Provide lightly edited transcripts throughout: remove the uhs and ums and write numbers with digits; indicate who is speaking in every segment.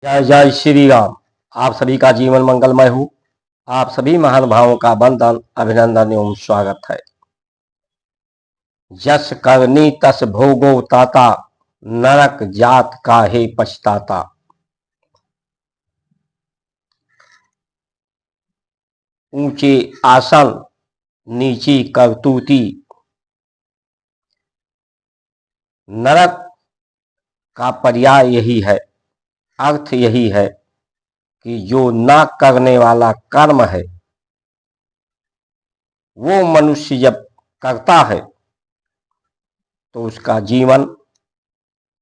Speaker 1: जय जय श्री राम। आप सभी का जीवन मंगलमय हो। आप सभी महानुभावों का वंदन, अभिनंदन एवं स्वागत है। जस करनी तस भोगो ताता, नरक जात काहे पछताता। ऊंचे आसन नीची करतूती, नरक का पर्याय यही है, अर्थ यही है कि जो ना करने वाला कर्म है वो मनुष्य जब करता है तो उसका जीवन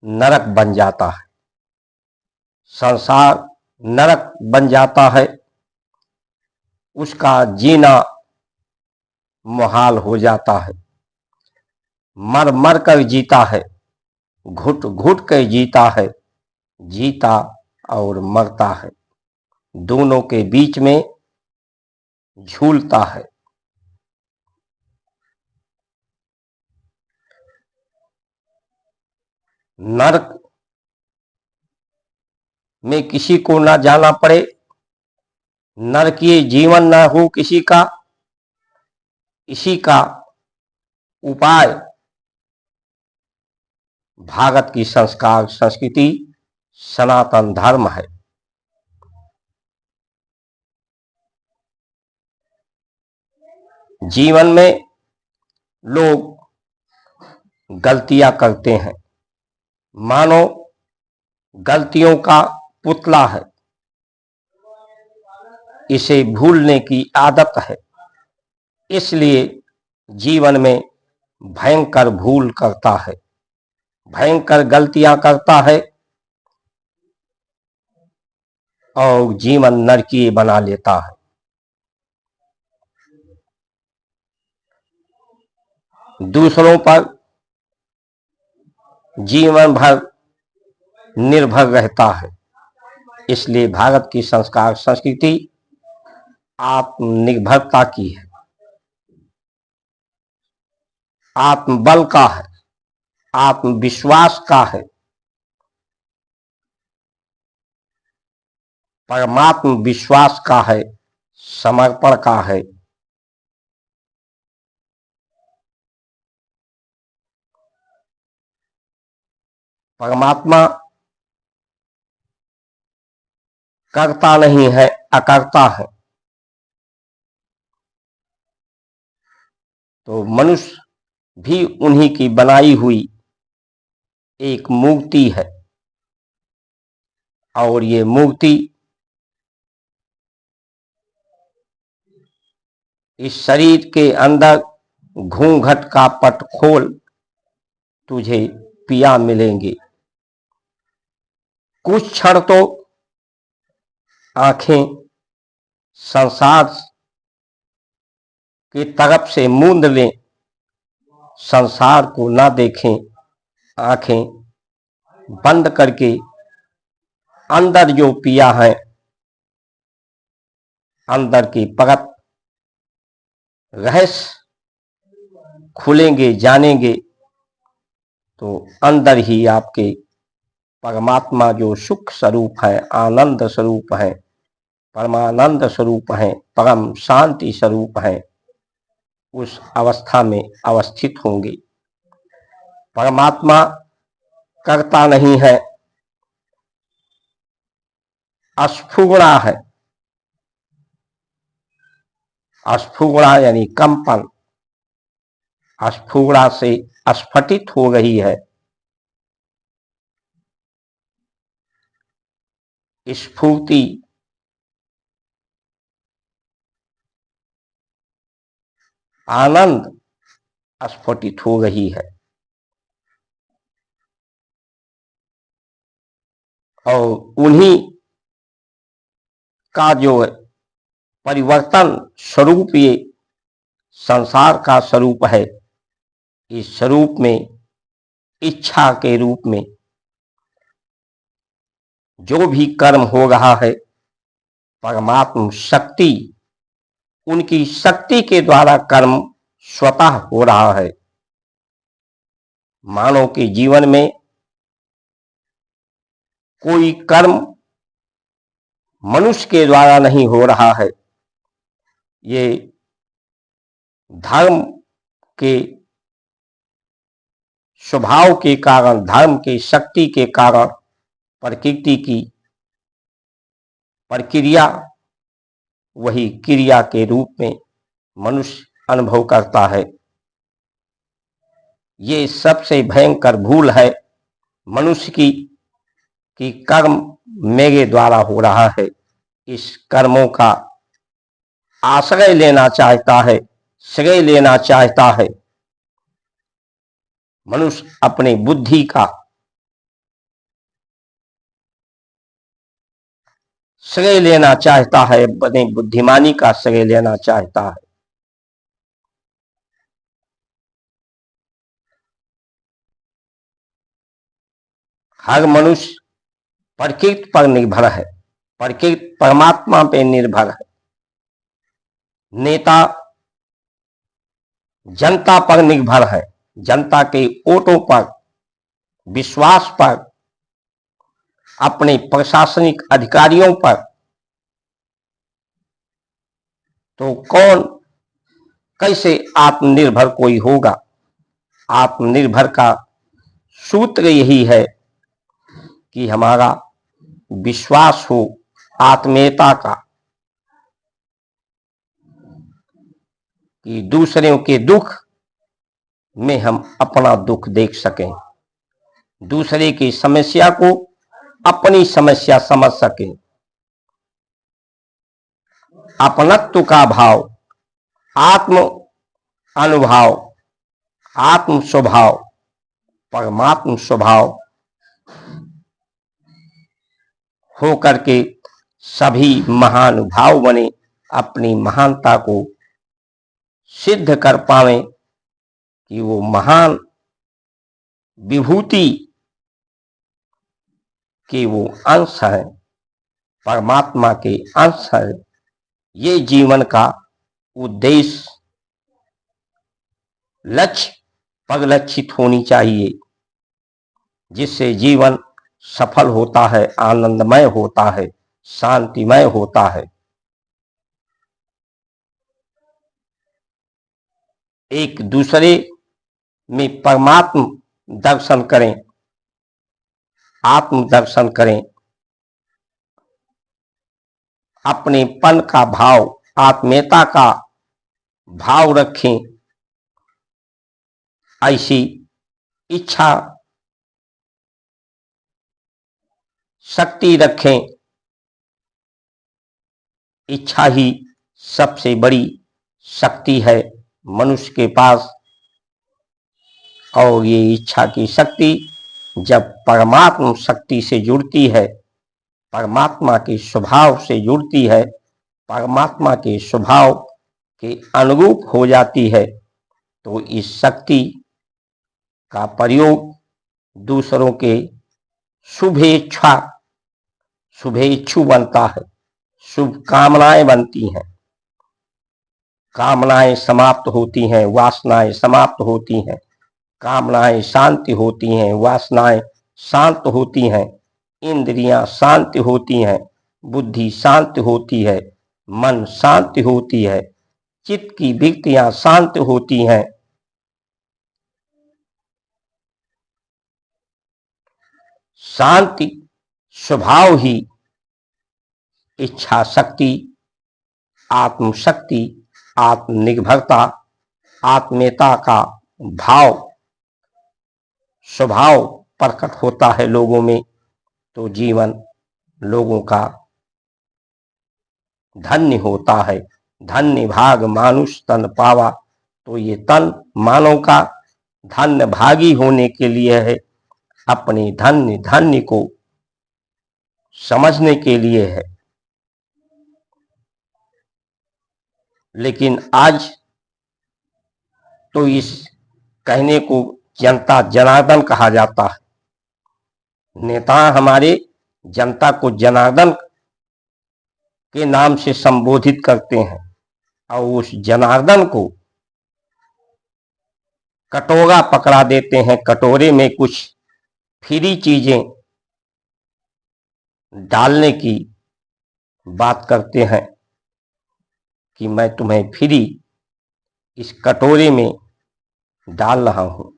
Speaker 1: नरक बन जाता है, संसार नरक बन जाता है, उसका जीना मुहाल हो जाता है। मर मर कर जीता है, घुट घुट कर जीता है, जीता और मरता है, दोनों के बीच में झूलता है। नरक में किसी को ना जाना पड़े, नरकीय जीवन ना हो किसी का, इसी का उपाय भारत की संस्कार संस्कृति सनातन धर्म है। जीवन में लोग गलतियां करते हैं, मानो गलतियों का पुतला है, इसे भूलने की आदत है, इसलिए जीवन में भयंकर भूल करता है, भयंकर गलतियां करता है और जीवन नरकीय बना लेता है। दूसरों पर जीवन भर निर्भर रहता है, इसलिए भारत की संस्कार संस्कृति आत्मनिर्भरता की है, आत्मबल का है, आत्मविश्वास का है, परमात्म विश्वास का है, समर्पण का है। परमात्मा करता नहीं है, अकर्ता है। तो मनुष्य भी उन्हीं की बनाई हुई एक मूर्ति है और ये मूर्ति इस शरीर के अंदर घूंघट का पट खोल, तुझे पिया मिलेंगे। कुछ क्षण तो आंखें संसार की तरफ से मूंद लें, संसार को ना देखें, आंखें बंद करके अंदर जो पिया है, अंदर की परत रहस्य खुलेंगे, जानेंगे तो अंदर ही आपके परमात्मा जो सुख स्वरूप है, आनंद स्वरूप है, परमानंद स्वरूप है, परम शांति स्वरूप है, उस अवस्था में अवस्थित होंगे। परमात्मा करता नहीं है, अस्फुगड़ा है। अस्फुगड़ा यानी कंपन, अस्फुगड़ा से अस्फटित हो रही है। स्फूर्ति आनंद स्फुटित हो रही है और उन्हीं का जो परिवर्तन स्वरूप ये संसार का स्वरूप है, इस स्वरूप में इच्छा के रूप में जो भी कर्म हो रहा है, परमात्म शक्ति, उनकी शक्ति के द्वारा कर्म स्वतः हो रहा है। मानव के जीवन में कोई कर्म मनुष्य के द्वारा नहीं हो रहा है, ये धर्म के स्वभाव के कारण, धर्म की शक्ति के कारण प्रकृति की प्रक्रिया वही क्रिया के रूप में मनुष्य अनुभव करता है। ये सबसे भयंकर भूल है मनुष्य की कि कर्म मेरे द्वारा हो रहा है। इस कर्मों का आश्रय लेना चाहता है, श्रेय लेना चाहता है। मनुष्य अपनी बुद्धि का श्रेय लेना चाहता है, अपनी बुद्धिमानी का श्रेय लेना चाहता है। हर मनुष्य प्रकृति पर निर्भर है, प्रकृति परमात्मा पे निर्भर है। नेता जनता पर निर्भर है, जनता के वोटों पर, विश्वास पर, अपने प्रशासनिक अधिकारियों पर। तो कौन कैसे आत्मनिर्भर कोई होगा? आत्मनिर्भर का सूत्र यही है कि हमारा विश्वास हो आत्मीयता का, कि दूसरों के दुख में हम अपना दुख देख सकें, दूसरे की समस्या को अपनी समस्या समझ सकें। अपनत्व का भाव, आत्म अनुभाव, आत्म स्वभाव, परमात्म स्वभाव हो करके सभी महानुभाव बने, अपनी महानता को सिद्ध कर पावे कि वो महान विभूति के वो अंश है, परमात्मा के अंश है। ये जीवन का उद्देश्य, लक्ष्य परिलक्षित होनी चाहिए, जिससे जीवन सफल होता है, आनंदमय होता है, शांतिमय होता है। एक दूसरे में परमात्म दर्शन करें, आत्म दर्शन करें, अपनेपन का भाव, आत्मीयता का भाव रखें। ऐसी इच्छा शक्ति रखें। इच्छा ही सबसे बड़ी शक्ति है मनुष्य के पास। और ये इच्छा की शक्ति जब परमात्मा शक्ति से जुड़ती है, परमात्मा के स्वभाव से जुड़ती है, परमात्मा के स्वभाव के अनुरूप हो जाती है, तो इस शक्ति का प्रयोग दूसरों के शुभेच्छु बनता है, शुभ कामनाएं बनती हैं। कामनाएं समाप्त होती हैं, वासनाएं समाप्त होती हैं। कामनाएं शांति होती हैं, वासनाएं शांत होती हैं, इंद्रियां शांति होती हैं, बुद्धि शांति होती है, मन शांति होती है, चित्त की वृत्तियां शांत होती हैं। शांति स्वभाव ही इच्छा शक्ति, आत्मशक्ति, आत्मनिर्भरता, आत्मीयता का भाव, स्वभाव प्रकट होता है लोगों में, तो जीवन लोगों का धन्य होता है। धन्य भाग मानुष तन पावा। तो ये तन मानव का धन्य भागी होने के लिए है, अपने धन्य को समझने के लिए है। लेकिन आज तो इस कहने को जनता जनार्दन कहा जाता है। नेता हमारे जनता को जनार्दन के नाम से संबोधित करते हैं और उस जनार्दन को कटोरा पकड़ा देते हैं, कटोरे में कुछ फ्री चीजें डालने की बात करते हैं कि मैं तुम्हें फ्री इस कटोरे में डाल रहा हूं।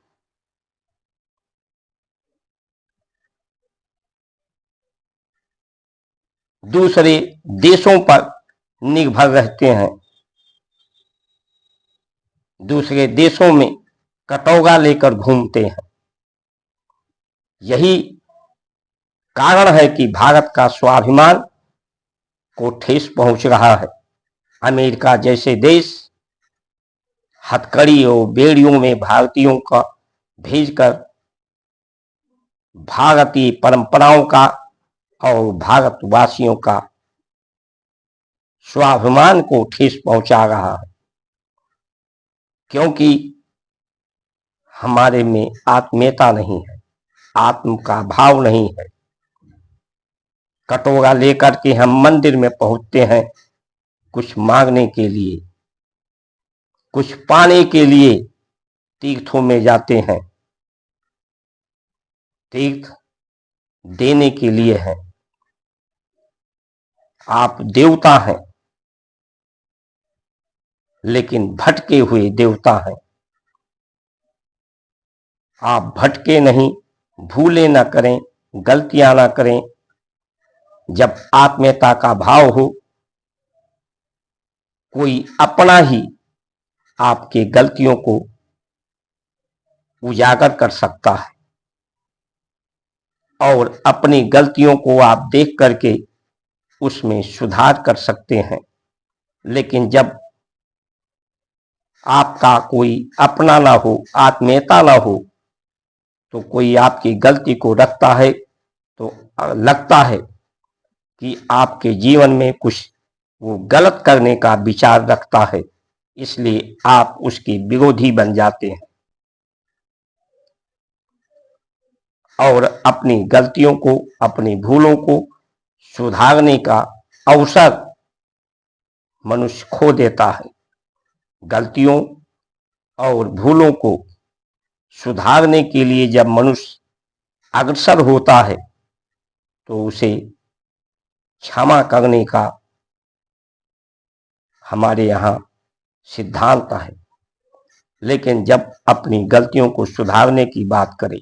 Speaker 1: दूसरे देशों पर निर्भर रहते हैं, दूसरे देशों में कटोरा लेकर घूमते हैं। यही कारण है कि भारत का स्वाभिमान को ठेस पहुंच रहा है। अमेरिका जैसे देश हथकड़ी और बेड़ियों में भारतीयों का भेजकर भारतीय परंपराओं का और भारतवासियों का स्वाभिमान को ठेस पहुंचा रहा है, क्योंकि हमारे में आत्मीयता नहीं है, आत्म का भाव नहीं है। कटोरा लेकर के हम मंदिर में पहुंचते हैं कुछ मांगने के लिए, कुछ पाने के लिए तीर्थों में जाते हैं, तीर्थ देने के लिए है। आप देवता हैं, लेकिन भटके हुए देवता हैं। आप भटके नहीं, भूले ना करें, गलतियां ना करें। जब आत्मीयता का भाव हो, कोई अपना ही आपके गलतियों को उजागर कर सकता है और अपनी गलतियों को आप देख करके उसमें सुधार कर सकते हैं। लेकिन जब आपका कोई अपना ना हो, आत्मीयता ना हो, तो कोई आपकी गलती को रखता है तो लगता है कि आपके जीवन में कुछ वो गलत करने का विचार रखता है, इसलिए आप उसके विरोधी बन जाते हैं और अपनी गलतियों को, अपनी भूलों को सुधारने का अवसर मनुष्य खो देता है। गलतियों और भूलों को सुधारने के लिए जब मनुष्य अग्रसर होता है तो उसे क्षमा करने का हमारे यहाँ सिद्धांत है। लेकिन जब अपनी गलतियों को सुधारने की बात करें,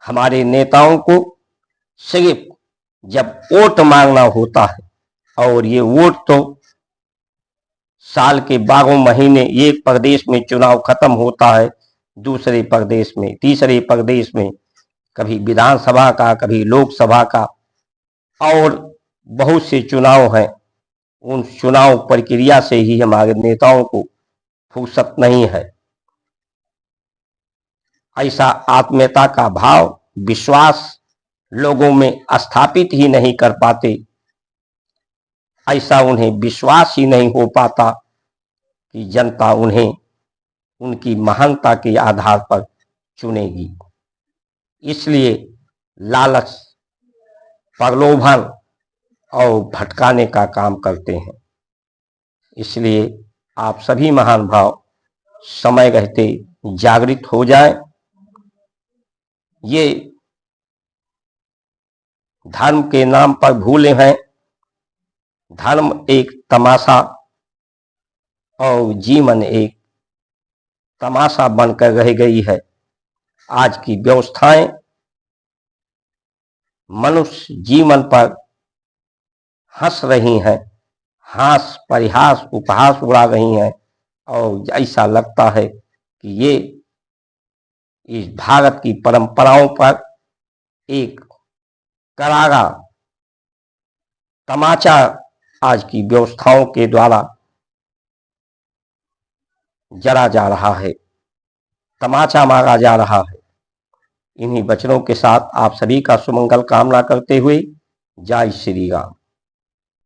Speaker 1: हमारे नेताओं को सिर्फ जब वोट मांगना होता है, और ये वोट तो साल के 12 महीने, एक प्रदेश में चुनाव खत्म होता है, दूसरे प्रदेश में, तीसरे प्रदेश में कभी विधानसभा का, कभी लोकसभा का, और बहुत से चुनाव हैं। उन चुनाव प्रक्रिया से ही हमारे नेताओं को फुर्सत नहीं है। ऐसा आत्मीयता का भाव, विश्वास लोगों में स्थापित ही नहीं कर पाते। ऐसा उन्हें विश्वास ही नहीं हो पाता कि जनता उन्हें उनकी महानता के आधार पर चुनेगी। इसलिए लालच, प्रलोभन और भटकाने का काम करते हैं। इसलिए आप सभी महान भाव समय रहते जागृत हो जाएं। ये धर्म के नाम पर भूले हैं। धर्म एक तमाशा और जीवन एक तमाशा बनकर रह गई है। आज की व्यवस्थाएं मनुष्य जीवन पर हंस रही हैं, हास परिहास उपहास उड़ा रही हैं, और ऐसा लगता है कि ये इस भारत की परंपराओं पर एक करारा तमाचा आज की व्यवस्थाओं के द्वारा जड़ा जा रहा है, तमाचा मारा जा रहा है। इन्हीं वचनों के साथ आप सभी का सुमंगल कामना करते हुए जय श्री राम।